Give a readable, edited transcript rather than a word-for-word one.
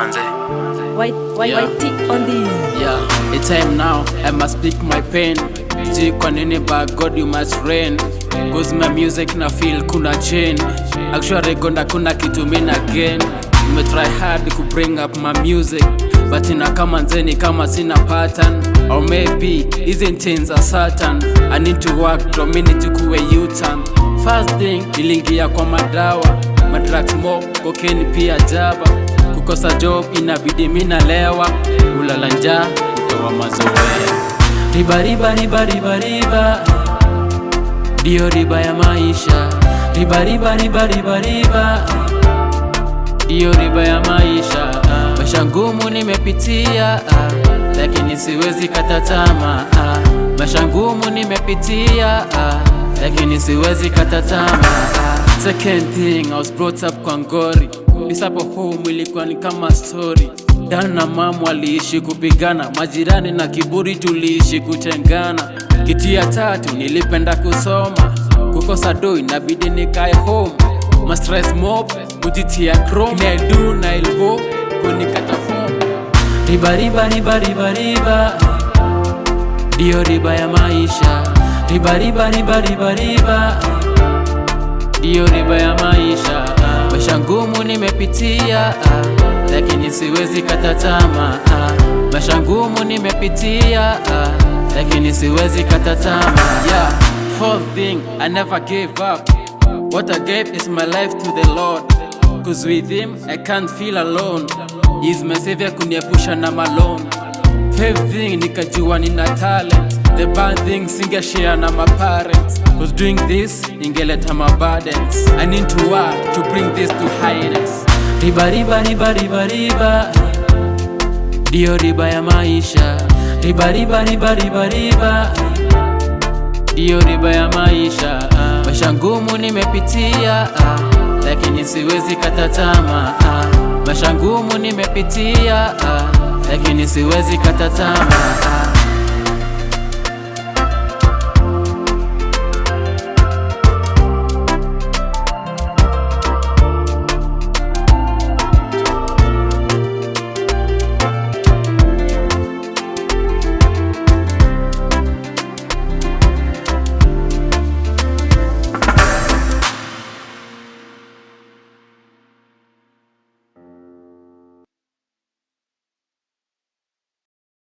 manze. White on this. Yeah, it's time now, I must speak my pain. Ji kwa nini but God you must reign. Cause my music na feel kuna chain. Actually gonda kuna kitu mina again. Me try hard to bring up my music, but ina kama nzeni kama sina pattern. Or maybe isn't things a Satan. I need to work to minute kuwe U-turn. First thing ilingia kwa madawa, madrags mob, cocaine pia jaba. Kukosa job inabidi mina lewa, ulala njaa utoa mazoea. Riba riba riba riba riba, dio riba ya maisha. Riba riba riba riba riba, dio riba ya maisha. Maisha ngumu nimepitia, lakini siwezi kata tamaa. Maisha ngumu nimepitia, lakini siwezi kata tamaa. Second thing, I was brought up kwa ngori. Bisapo home ilikuwa ni kama story. Dad na mama waliishi kupigana, majirani na kiburi tuliishi kutengana. Kitu ya tatu nilipenda kusoma, kukosa do inabidi nikae home. Ma stress mob, kujitia chrome, nedu na elbow, kunikata form. Riba riba riba riba riba, dio riba ya maisha. Riba riba riba riba riba, dio riba ya maisha. Maisha ngumu nimepitia, lakini siwezi kata tamaa. Maisha ngumu nimepitia, lakini siwezi kata tamaa. Yeah, fourth thing, I never gave up. What I gave is my life to the Lord. Cause with him, I can't feel alone. He's my savior kuniepusha na malone. Fifth thing, nikajua nina talent. The bad thing, singeshare na my parents. Cause doing this, ingeleta my burdens. I need to work to bring this to highness. Riba riba riba riba riba, dio riba ya maisha. Riba riba riba riba riba, dio riba ya maisha. Maisha ngumu nimepitia, lakini siwezi kata tamaa. Maisha ngumu nimepitia, lakini siwezi kata tamaa.